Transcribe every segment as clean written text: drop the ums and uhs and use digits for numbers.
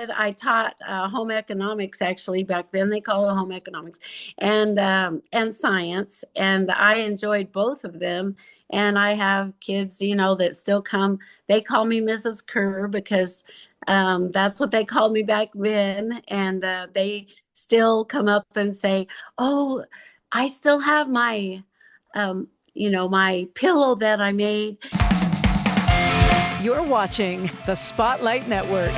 I taught home economics, actually. Back then they called it home economics, and science, and I enjoyed both of them. And I have kids, that still come. They call me Mrs. Kerr because that's what they called me back then, and they still come up and say, "Oh, I still have my pillow that I made." You're watching the Spotlight Network,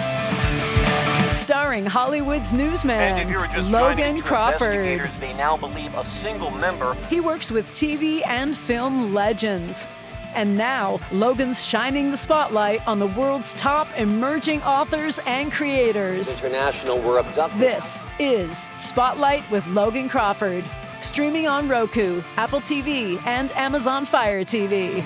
starring Hollywood's newsman, And if you're just Logan to Crawford. investigators, they now believe a single member. He works with TV and film legends. And now, Logan's shining the spotlight on the world's top emerging authors and creators. International were abducted. This is Spotlight with Logan Crawford, streaming on Roku, Apple TV, and Amazon Fire TV.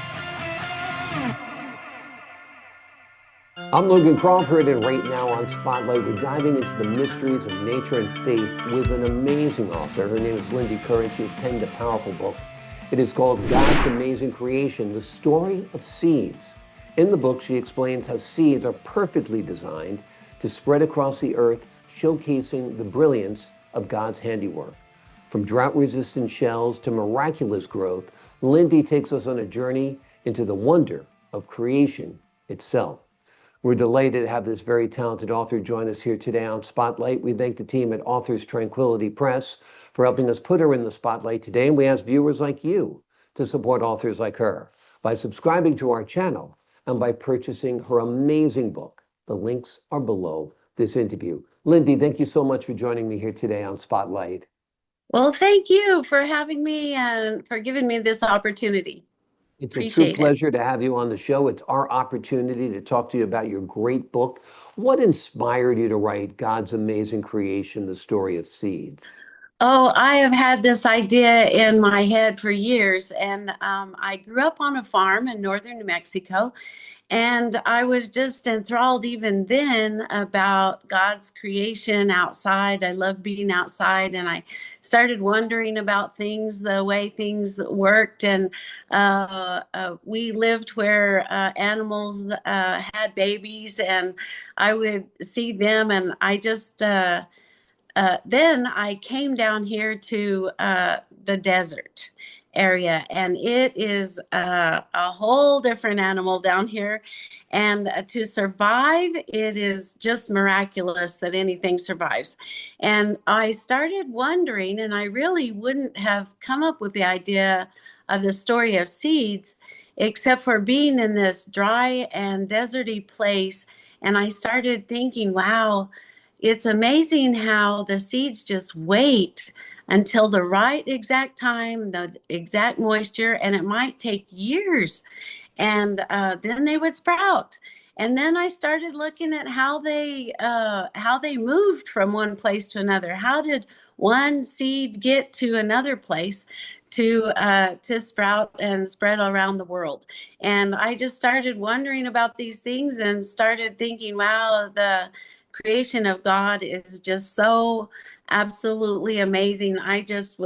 I'm Logan Crawford, and right now on Spotlight, we're diving into the mysteries of nature and faith with an amazing author. Her name is Lindy Kerr, and she has penned a powerful book. It is called God's Amazing Creation, the Story of Seeds. In the book, she explains how seeds are perfectly designed to spread across the earth, showcasing the brilliance of God's handiwork. From drought-resistant shells to miraculous growth, Lindy takes us on a journey into the wonder of creation itself. We're delighted to have this very talented author join us here today on Spotlight. We thank the team at Authors Tranquility Press for helping us put her in the spotlight today. And we ask viewers like you to support authors like her by subscribing to our channel and by purchasing her amazing book. The links are below this interview. Lindy, thank you so much for joining me here today on Spotlight. Well, thank you for having me and for giving me this opportunity. It's a true Appreciate it. pleasure to have you on the show. It's our opportunity to talk to you about your great book. What inspired you to write God's Amazing Creation, the Story of Seeds? Oh, I have had this idea in my head for years, and I grew up on a farm in northern New Mexico, and I was just enthralled even then about God's creation outside. I love being outside, and I started wondering about things, the way things worked. And we lived where animals had babies, and I would see them, and I just then I came down here to the desert area, and it is a whole different animal down here. And to survive, it is just miraculous that anything survives. And I started wondering, and I really wouldn't have come up with the idea of the story of seeds except for being in this dry and deserty place. And I started thinking, wow, it's amazing how the seeds just wait until the right exact time, the exact moisture, and it might take years. And then they would sprout. And then I started looking at how they moved from one place to another. How did one seed get to another place to sprout and spread around the world? And I just started wondering about these things and started thinking, wow, the creation of God is just so absolutely amazing. I just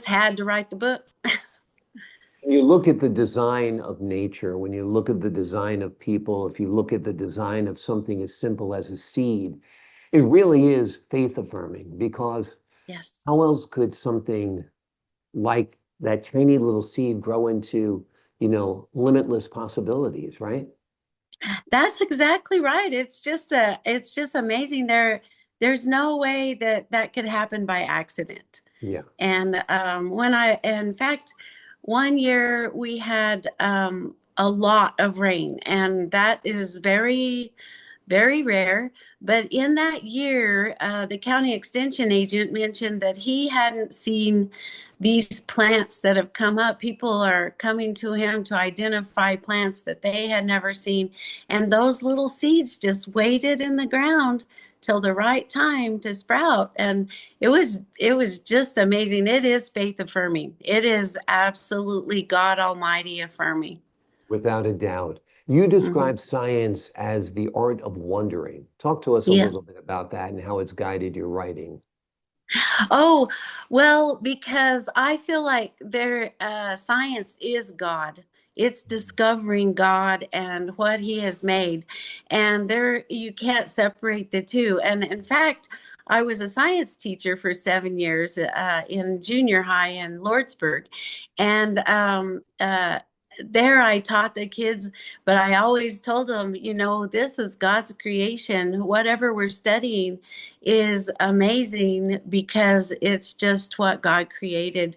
had to write the book. When you look at the design of nature, when you look at the design of people, if you look at the design of something as simple as a seed, it really is faith affirming, because Yes. how else could something like that tiny little seed grow into, limitless possibilities, right? That's exactly right. It's just amazing. There's no way that that could happen by accident. Yeah. And in fact, one year we had a lot of rain, and that is very, very rare. But in that year, the county extension agent mentioned that he hadn't seen these plants that have come up. People are coming to him to identify plants that they had never seen. And those little seeds just waited in the ground till the right time to sprout. And it was just amazing. It is faith affirming. It is absolutely God Almighty affirming. Without a doubt. You describe science as the art of wondering. Talk to us a Yeah. little bit about that and how it's guided your writing. Oh, well, because I feel like science is God. it's discovering God and what he has made. And there, you can't separate the two. And in fact, I was a science teacher for 7 years in junior high in Lordsburg. And there I taught the kids, but I always told them, this is God's creation. Whatever we're studying is amazing because it's just what God created.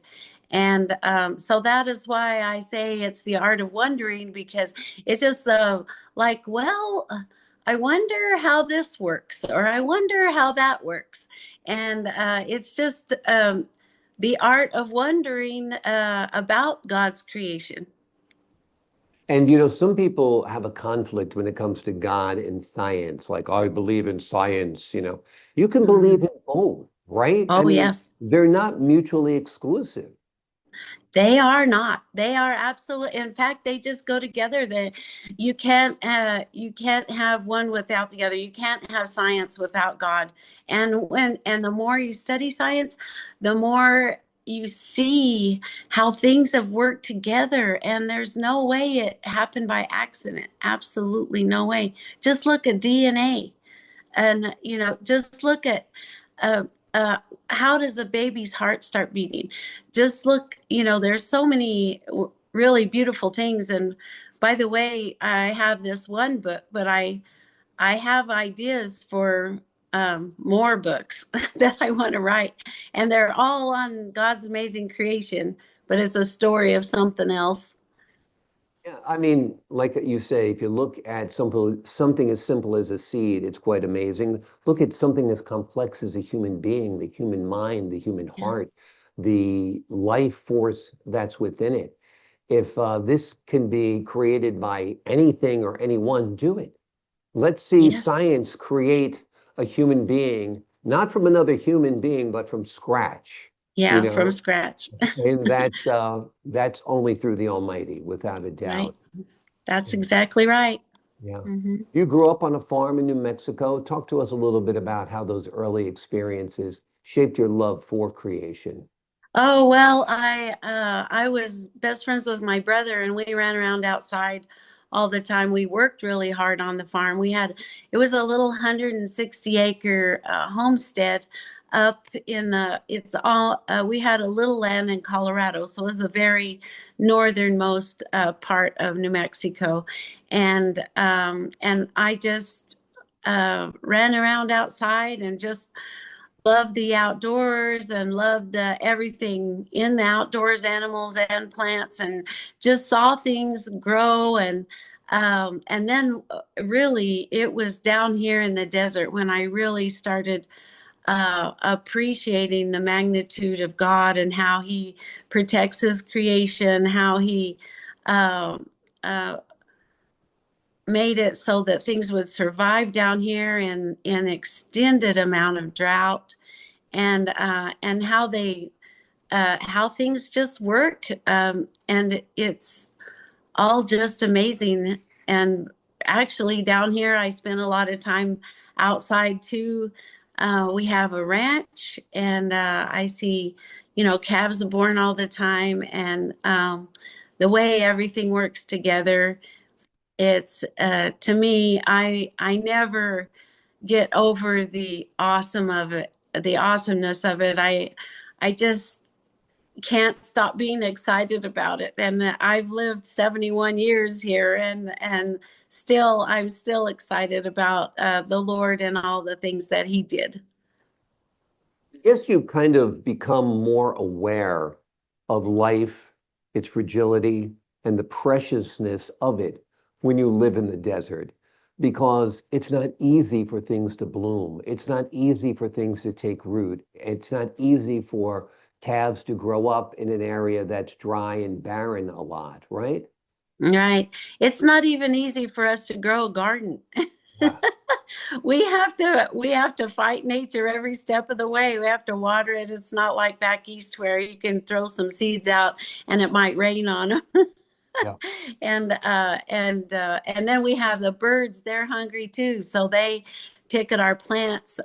And so that is why I say it's the art of wondering, because it's just like, well, I wonder how this works, or I wonder how that works. And it's just the art of wondering about God's creation. And some people have a conflict when it comes to God and science. Like, I believe in science. You can believe Mhm. in both, right? I Oh, mean, yes. they're not mutually exclusive. They are not. They are absolutely. In fact, they just go together. You can't have one without the other. You can't have science without God. And the more you study science, the more you see how things have worked together. And there's no way it happened by accident. Absolutely no way. Just look at DNA. And just look at uh, uh, how does a baby's heart start beating. Just look, there's so many really beautiful things. And by the way, I have this one book, but I have ideas for more books that I want to write, and they're all on God's amazing creation, but it's a story of something else. Yeah, I mean, like you say, if you look at something as simple as a seed, it's quite amazing. Look at something as complex as a human being, the human mind, the human Yeah. heart, the life force that's within it. If this can be created by anything or anyone, do it. Let's see Yes. science create a human being, not from another human being, but from scratch, you Yeah, from know? scratch. And that's only through the Almighty, without a Right. doubt. That's exactly right. Yeah. Hmm. You grew up on a farm in New Mexico. Talk to us a little bit about how those early experiences shaped your love for creation. Oh, well, I was best friends with my brother, and we ran around outside all the time. We worked really hard on the farm. It was a little 160-acre homestead up in it's all we had a little land in Colorado, so it was a very northernmost part of New Mexico. And I just ran around outside and just loved the outdoors and loved everything in the outdoors, animals and plants, and just saw things grow. And then really, it was down here in the desert when I really started appreciating the magnitude of God and how He protects His creation, how He uh, uh, made it so that things would survive down here in an extended amount of drought, and how things just work, and it's all just amazing. And actually, down here, I spend a lot of time outside too. We have a ranch, and I see, calves are born all the time, and the way everything works together. It's to me, I never get over the awesomeness of it. I just can't stop being excited about it. And I've lived 71 years here, and I'm still excited about the Lord and all the things that He did. I guess you kind of become more aware of life, its fragility, and the preciousness of it when you live in the desert, because it's not easy for things to bloom. It's not easy for things to take root. It's not easy for calves to grow up in an area that's dry and barren a lot, right? Right. It's not even easy for us to grow a garden. Yeah. We have to fight nature every step of the way. We have to water it. It's not like back east where you can throw some seeds out and it might rain on them. Yeah. And then we have the birds. They're hungry too, so they pick at our plants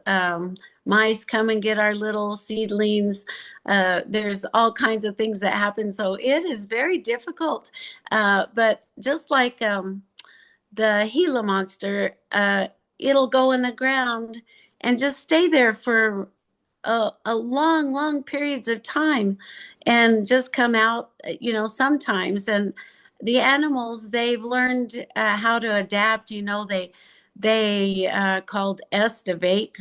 mice come and get our little seedlings. There's all kinds of things that happen. So it is very difficult. But just like the Gila monster, it'll go in the ground and just stay there for a long, long periods of time and just come out, sometimes. And the animals, they've learned how to adapt. They called estivate.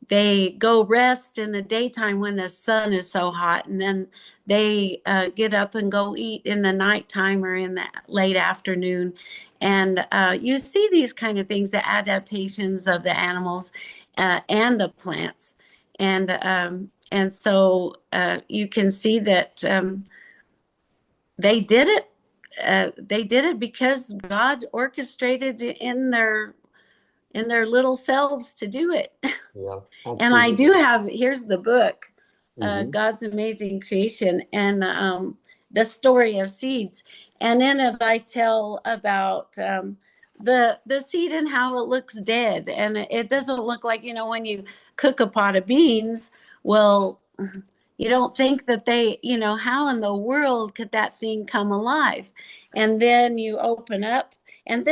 They go rest in the daytime when the sun is so hot, and then they get up and go eat in the nighttime or in the late afternoon. And you see these kind of things, the adaptations of the animals and the plants. And so you can see that they did it. They did it because God orchestrated in their little selves to do it. Yeah, And I do absolutely. have, here's the book, Mhm. God's Amazing Creation, and the story of seeds. And in it, I tell about the seed and how it looks dead. And it doesn't look like, when you cook a pot of beans, well, you don't think that how in the world could that thing come alive? And then you open up, and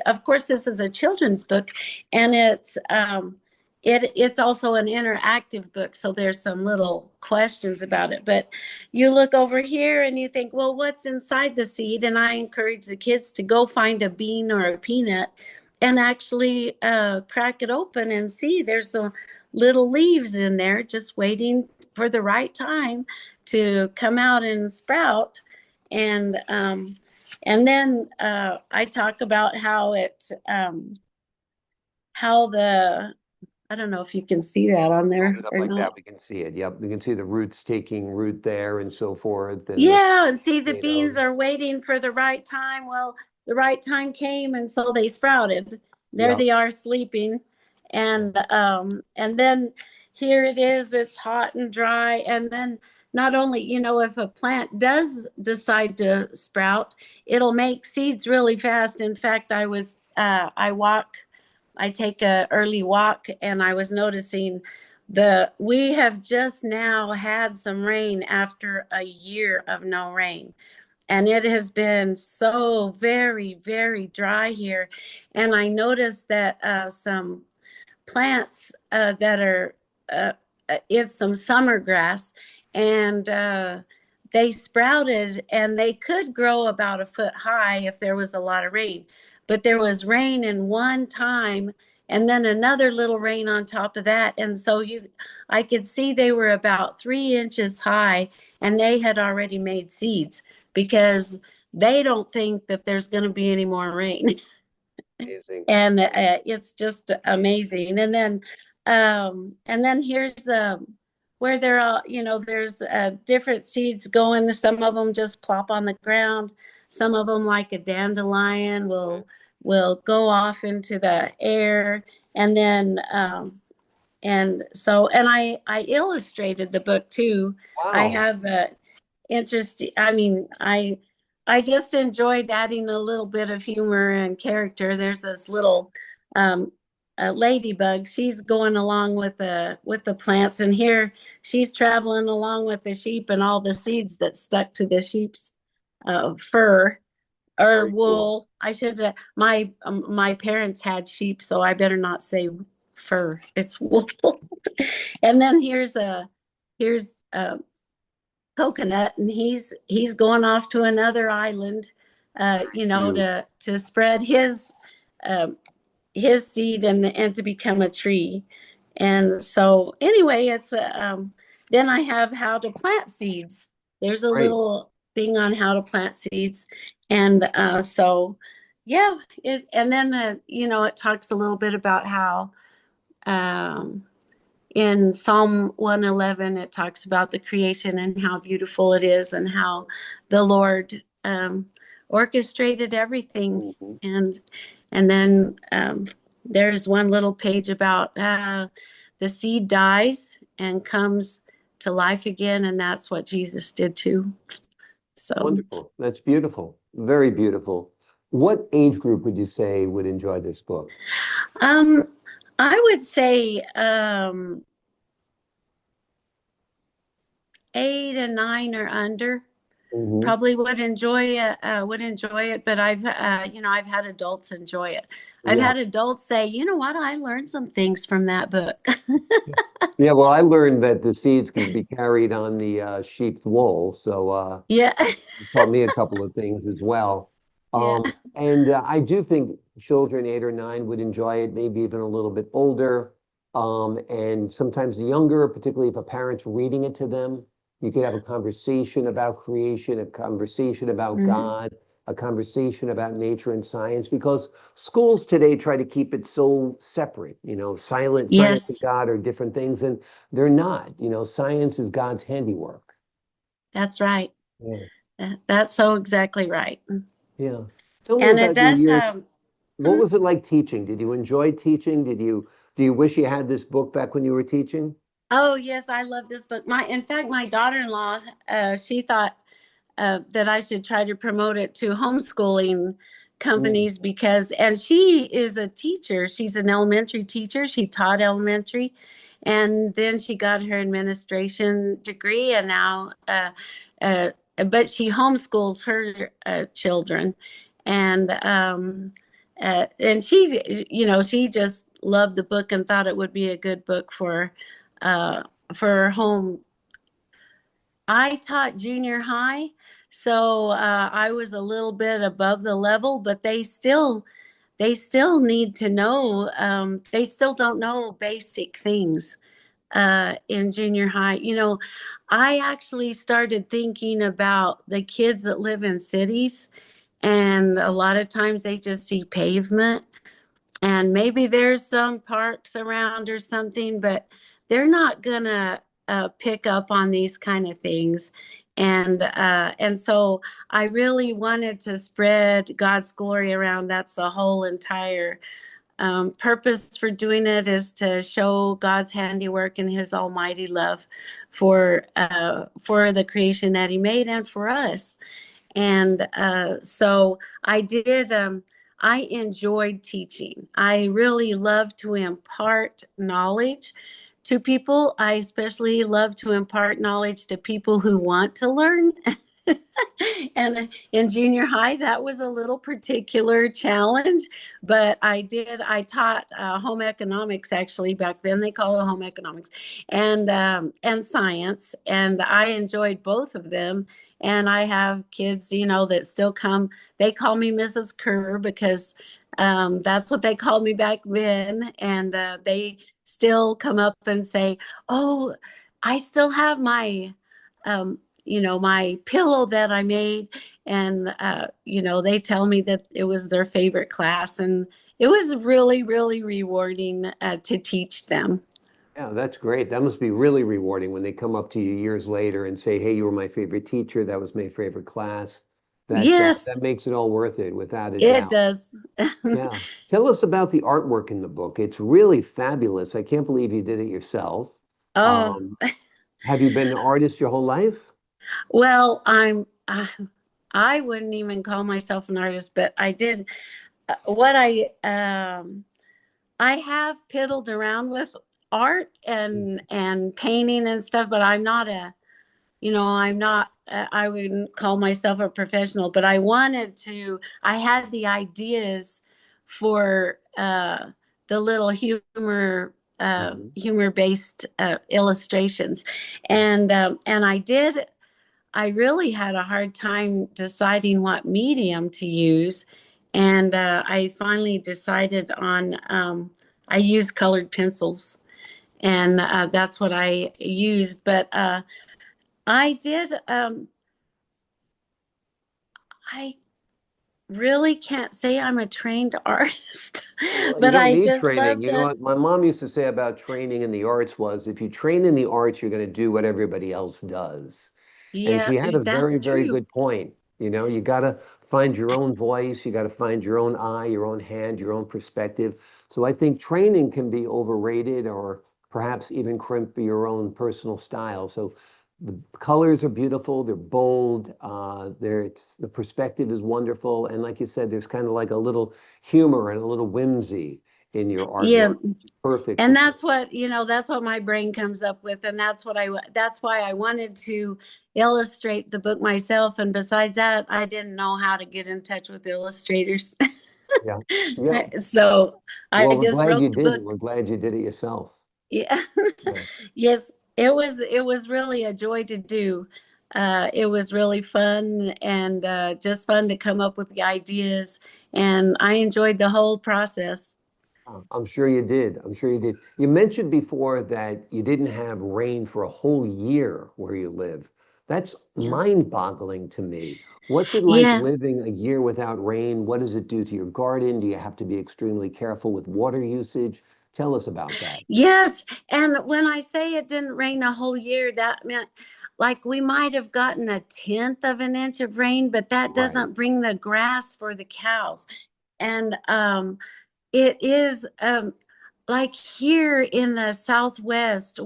of course, this is a children's book, and it's also an interactive book, so there's some little questions about it. But you look over here and you think, well, what's inside the seed? And I encourage the kids to go find a bean or a peanut and actually crack it open and see there's some little leaves in there just waiting for the right time to come out and sprout. And then I talk about how the I don't know if you can see that on Hold there it up or like not. that. We can see it. Yep. We can see the roots taking root there and so forth. And the Yeah, and see, the beans are potatoes. waiting for the right time. Well, the right time came, and so they sprouted. There Yep. they are sleeping, and then here it is. It's hot and dry, and then not only, if a plant does decide to sprout, it'll make seeds really fast. In fact, I take a early walk, and I was noticing we have just now had some rain after a year of no rain, and it has been so very, very dry here. And I noticed that some plants that are it's some summer grass, and they sprouted, and they could grow about a foot high if there was a lot of rain. But there was rain in one time, and then another little rain on top of that, and so I could see they were about 3 inches high, and they had already made seeds because they don't think that there's going to be any more rain. Amazing. And it's just amazing. And then here's where they're all, there's different seeds going. Some of them just plop on the ground. Some of them, like a dandelion, will go off into the air. And then I illustrated the book too. I Wow. have interesting. I mean, I just enjoyed adding a little bit of humor and character. There's this little um, ladybug. She's going along with the plants, and here she's traveling along with the sheep and all the seeds that stuck to the sheep's fur or Very cool. wool. I should. My parents had sheep, so I better not say fur. It's wool. And then here's coconut, and he's going off to another island, Cute. to spread um, his seed and to become a tree. And so anyway, then I have how to plant seeds. There's a Great. little thing on how to plant seeds, and so yeah, and then it talks a little bit about how. Um, in Psalm 111, it talks about the creation and how beautiful it is and how the Lord orchestrated everything. Mhm. And then there's one little page about the seed dies and comes to life again, and that's what Jesus did too. So, Wonderful. That's beautiful. Very beautiful. What age group would you say would enjoy this book? um, I would say 8 and 9 or under Hmm. probably would enjoy it, but I've had adults enjoy it. I've Yeah. had adults say, you know what, I learned some things from that book. Yeah, well, I learned that the seeds can be carried on the sheep's wool, so Yeah. it taught me a couple of things as well. Yeah. And I do think children 8 or 9 would enjoy it, maybe even a little bit older, and sometimes younger, particularly if a parent's reading it to them. You could have a conversation about creation, a conversation about Hmm. God, a conversation about nature and science, because schools today try to keep it so separate. Science and Yes, God are different things, and they're not. Science is God's handiwork. that's right. Yeah. That's so exactly right. Yeah. Tell me And it about your does years. What mhm. was it like teaching? Did you enjoy teaching? Do you wish you had this book back when you were teaching? Oh yes, I love this book. In fact, my daughter-in-law, she thought that I should try to promote it to homeschooling Mm. companies because, and she is a teacher. She's an elementary teacher. She taught elementary, and then she got her administration degree, and now, uh, but she homeschools her children, and she just loved the book and thought it would be a good book uh, for home. I taught junior high, so I was a little bit above the level, but they still need to know. They still don't know basic things in junior high. I actually started thinking about the kids that live in cities, and a lot of times they just see pavement and maybe there's some parks around or something, but they're not gonna pick up on these kind of things. And so I really wanted to spread God's glory around. That's the whole entire purpose for doing it, is to show God's handiwork and His almighty love for the creation that He made and for us. And so I did, I enjoyed teaching. I really love to impart knowledge to people. I especially love to impart knowledge to people who want to learn. And in junior high, that was a little particular challenge, but I taught home economics. Actually, back then they called it home economics, and science, and I enjoyed both of them. And I have kids, that still come. They call me Mrs. Kerr because that's what they called me back then. And they still come up and say, "Oh, I still have my pillow that I made." And they tell me that it was their favorite class, and it was really, really rewarding to teach them. Yeah, that's great. That must be really rewarding when they come up to you years later and say, "Hey, you were my favorite teacher. That was my favorite class." Yes, That makes it all worth it, without a it doubt. does. Yeah. Tell us about the artwork in the book. It's really fabulous. I can't believe you did it yourself. Oh, Um, have you been an artist your whole life? well, I wouldn't even call myself an artist, but I did what I have piddled around with art and painting and stuff, but I'm not, I wouldn't call myself a professional, but I had the ideas for the little Mhm. humor based illustrations. And I really had a hard time deciding what medium to use. And I finally decided I used colored pencils, and that's what I used. But I did. I really can't say I'm a trained artist, Well, you but don't I need just training. love You know the. what my mom used to say about training in the arts was, if you train in the arts, you're going to do what everybody else does. And Yeah, she had a very, that's very true. good point. You got to find your own voice. You got to find your own eye, your own hand, your own perspective. So I think training can be overrated, or perhaps even crimp your own personal style. So the colors are beautiful. They're bold. The perspective is wonderful. And like you said, there's kind of like a little humor and a little whimsy in your Yeah. artwork. Perfect And for that's kids. what, that's what my brain comes up with. And that's why I wanted to illustrate the book myself. And besides that, I didn't know how to get in touch with illustrators. Yeah. Yeah. So I Well, we're just glad you wrote the didn't. book. We're glad you did it yourself. Yeah. Yeah. Yes, it was really a joy to do. It was really fun and just fun to come up with the ideas. And I enjoyed the whole process. I'm sure you did. I'm sure you did. You mentioned before that you didn't have rain for a whole year where you live. That's Yeah. mind-boggling to me. What's it like Yeah. living a year without rain? What does it do to your garden? Do you have to be extremely careful with water usage? Tell us about that. Yes. And when I say it didn't rain a whole year, that meant like we might have gotten a tenth of an inch of rain, but that Right. doesn't bring the grass for the cows. And it is like here in the Southwest,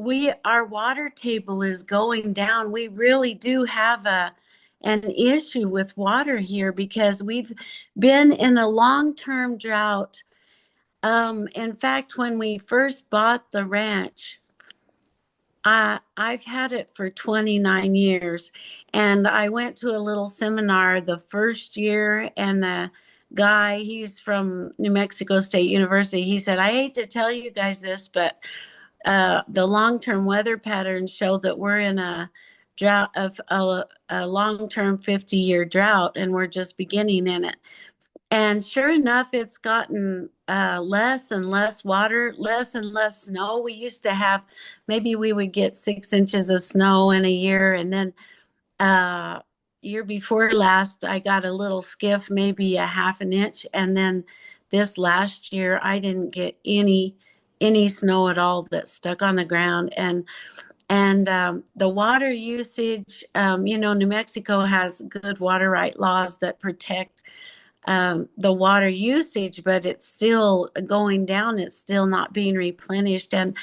our water table is going down. We really do have an issue with water here because we've been in a long-term drought. In fact, when we first bought the ranch, I've had it for 29 years, and I went to a little seminar the first year, and the guy, he's from New Mexico State University, he said, I hate to tell you guys this, but the long-term weather patterns show that we're in a drought of a long-term 50-year drought, and we're just beginning in it. And sure enough, it's gotten less and less water, less and less snow. We used to have, maybe we would get 6 inches of snow in a year. And then year before last, I got a little skiff, maybe a half an inch. And then this last year, I didn't get any snow at all that stuck on the ground. And the water usage, New Mexico has good water right laws that protect the water usage, but it's still going down. It's still not being replenished. And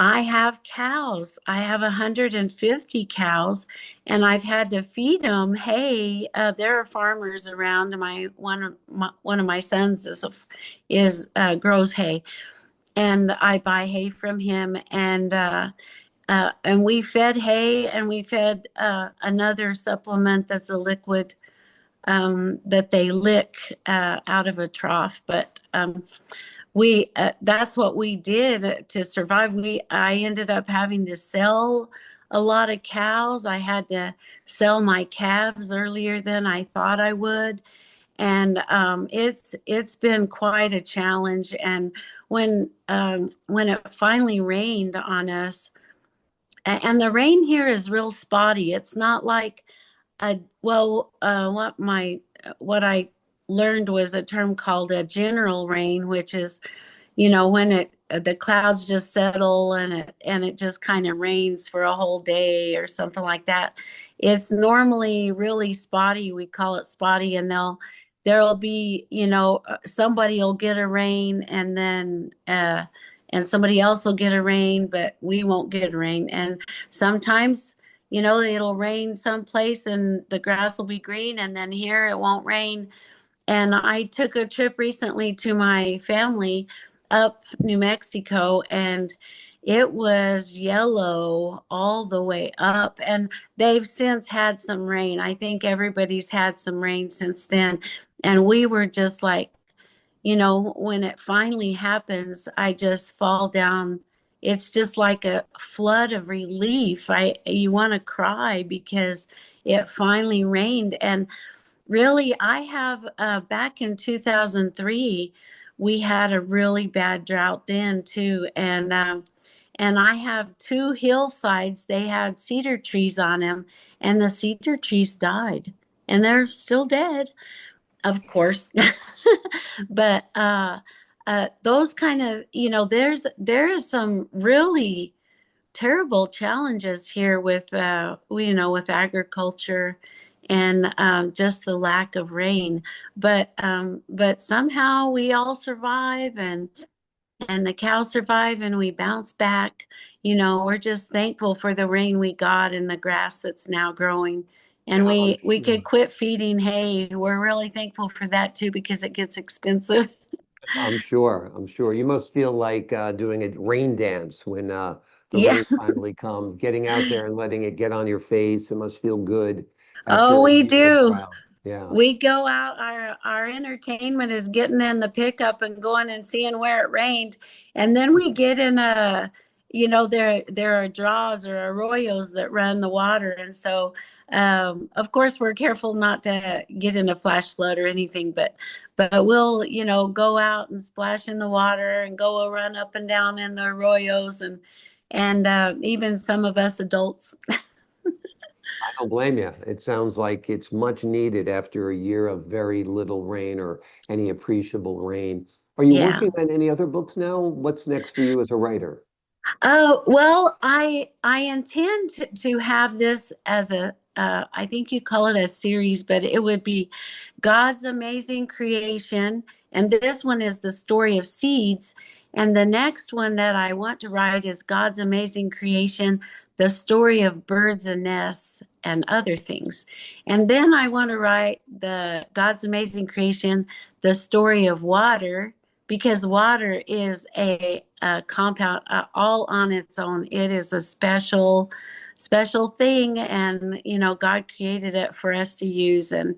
I have cows. I have 150 cows, and I've had to feed them hay. There are farmers around. One of my sons is grows hay, and I buy hay from him. And we fed hay, and we fed another supplement that's a liquid that they lick out of a trough. But we that's what we did to survive. I ended up having to sell a lot of cows. I had to sell my calves earlier than I thought I would. And it's been quite a challenge. And when it finally rained on us, and the rain here is real spotty. It's not like what I learned was a term called a general rain, which is, when the clouds just settle and it just kind of rains for a whole day or something like that. It's normally really spotty. We call it spotty, and there'll be, somebody will get a rain, and then and somebody else will get a rain, but we won't get a rain. And sometimes, it'll rain someplace and the grass will be green, and then here it won't rain. And I took a trip recently to my family up New Mexico, and it was yellow all the way up. And they've since had some rain. I think everybody's had some rain since then. And we were just like, when it finally happens, I just fall down. It's just like a flood of relief. You want to cry because it finally rained. And really, I have back in 2003, we had a really bad drought then too. And I have two hillsides. They had cedar trees on them, and the cedar trees died, and they're still dead, of course. But those kind of, there is some really terrible challenges here with with agriculture and just the lack of rain. But somehow we all survive, and the cows survive, and we bounce back. We're just thankful for the rain we got and the grass that's now growing. And Yeah, I'm we sure. could quit feeding hay. We're really thankful for that too, because it gets expensive. I'm sure. I'm sure. You must feel like doing a rain dance when the Yeah. rain finally comes, getting out there and letting it get on your face. It must feel good Oh, after a we year of do. drought. Yeah. We go out, our entertainment is getting in the pickup and going and seeing where it rained. And then we get in there are draws or arroyos that run the water. And so of course we're careful not to get in a flash flood or anything, but we'll, go out and splash in the water and go run up and down in the arroyos and even some of us adults. I don't blame you. It sounds like it's much needed after a year of very little rain or any appreciable rain. Are you Yeah. working on any other books now? What's next for you as a writer? Well, I intend to have this as a I think you call it a series, but it would be God's amazing creation, and this one is the story of seeds, and the next one that I want to write is God's amazing creation, the story of birds and nests and other things. And then I want to write the God's amazing creation, the story of water, because water is a compound all on its own. It is a special thing, and God created it for us to use. And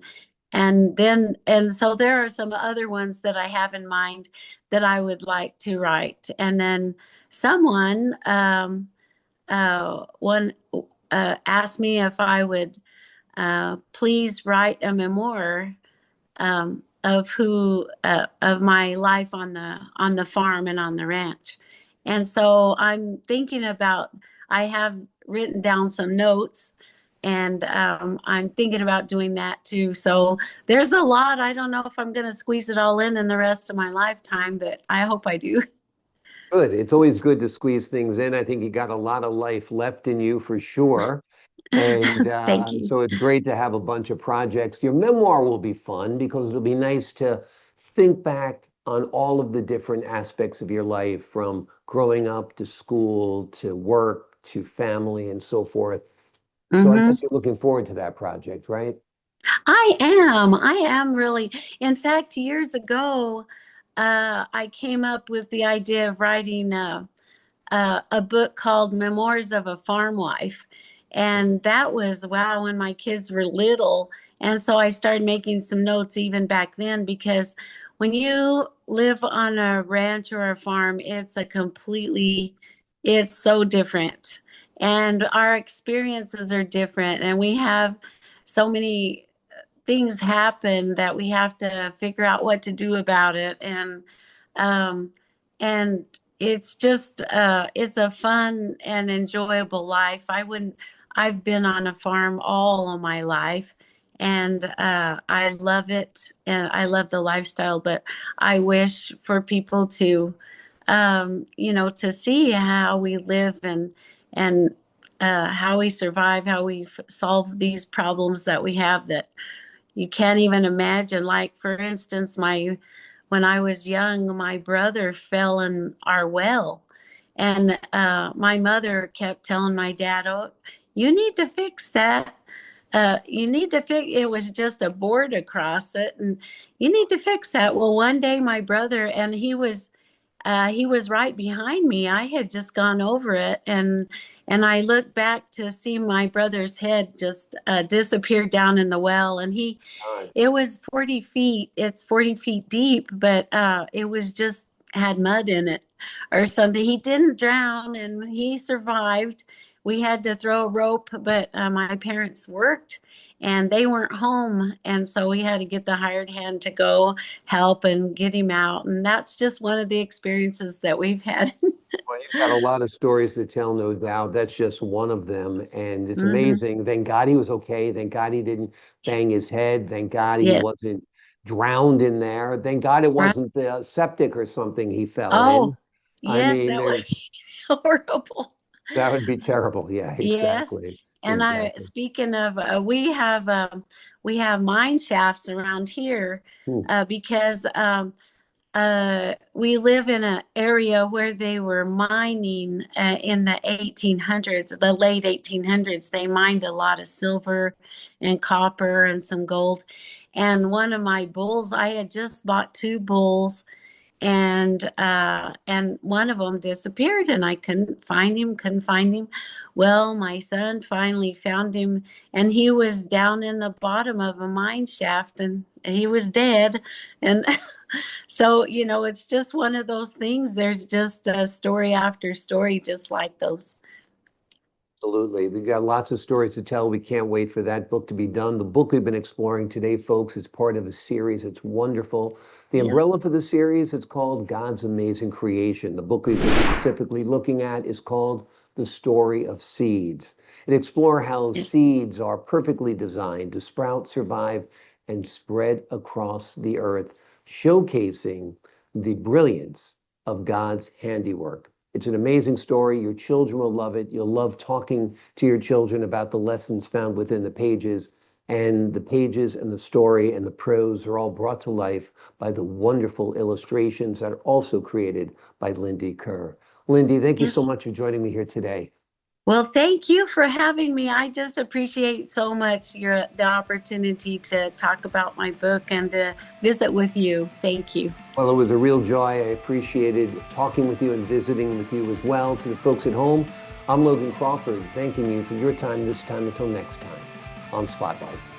so there are some other ones that I have in mind that I would like to write. And then someone one asked me if I would please write a memoir of my life on the farm and on the ranch. And so I'm thinking about, I have written down some notes, and I'm thinking about doing that too. So there's a lot. I don't know if I'm going to squeeze it all in the rest of my lifetime, but I hope I do. Good. It's always good to squeeze things in. I think you got a lot of life left in you for sure. And Thank you. so it's great to have a bunch of projects. Your memoir will be fun because it'll be nice to think back on all of the different aspects of your life from growing up to school to work to family and so forth. So I Hmm. guess you're looking forward to that project, right? I am. I am really. In fact, years ago, I came up with the idea of writing a book called Memoirs of a Farm Wife. And that was, wow, when my kids were little. And so I started making some notes even back then, because when you live on a ranch or a farm, it's so different. And our experiences are different. And we have so many things happen that we have to figure out what to do about it. Um and it's just it's a fun and enjoyable life. I've been on a farm all of my life, and I love it, and I love the lifestyle, but I wish for people to to see how we live, and how we survive, how we solve these problems that we have that you can't even imagine. Like, for instance, my when I was young, my brother fell in our well, and my mother kept telling my dad, "Oh, you need to fix that. You need to fix." It was just a board across it, and you need to fix that. Well, one day my brother, and he was right behind me. I had just gone over it, and I looked back to see my brother's head just disappear down in the well, and he God. it was 40 feet. It's 40 feet deep, but it was just had mud in it or something. He didn't drown and he survived. We had to throw a rope, but my parents worked and they weren't home. And so we had to get the hired hand to go help and get him out. And that's just one of the experiences that we've had. Well, you've got a lot of stories to tell, no doubt. That's just one of them. And it's Hmm. amazing. Thank God he was okay. Thank God he didn't bang his head. Thank God he Yes. wasn't drowned in there. Thank God it Right. wasn't the septic or something he fell Oh, in. I yes, mean, that was there's horrible. that would be terrible. Yeah, Yes. exactly. And I Exactly. speaking of we have mine shafts around here Hmm. because we live in an area where they were mining in the 1800s, the late 1800s. They mined a lot of silver and copper and some gold. And one of my bulls, I had just bought two bulls, and one of them disappeared, and I couldn't find him. Well, my son finally found him, and he was down in the bottom of a mine shaft, and he was dead. And so, it's just one of those things. There's just story after story, just like those. Absolutely. We've got lots of stories to tell. We can't wait for that book to be done. The book we've been exploring today, folks, is part of a series. It's wonderful. The Yeah. umbrella for the series, it's called God's Amazing Creation. The book we've been specifically looking at is called The Story of Seeds. It explores how Yes. seeds are perfectly designed to sprout, survive, and spread across the earth, showcasing the brilliance of God's handiwork. It's an amazing story. Your children will love it. You'll love talking to your children about the lessons found within the pages. And the pages and the story and the prose are all brought to life by the wonderful illustrations that are also created by Lindy Kerr. Lindy, thank you so Yes. much for joining me here today. Well, thank you for having me. I just appreciate so much the opportunity to talk about my book and to visit with you. Thank you. Well, it was a real joy. I appreciated talking with you and visiting with you as well. To the folks at home, I'm Logan Crawford, thanking you for your time this time until next time on Spotlight.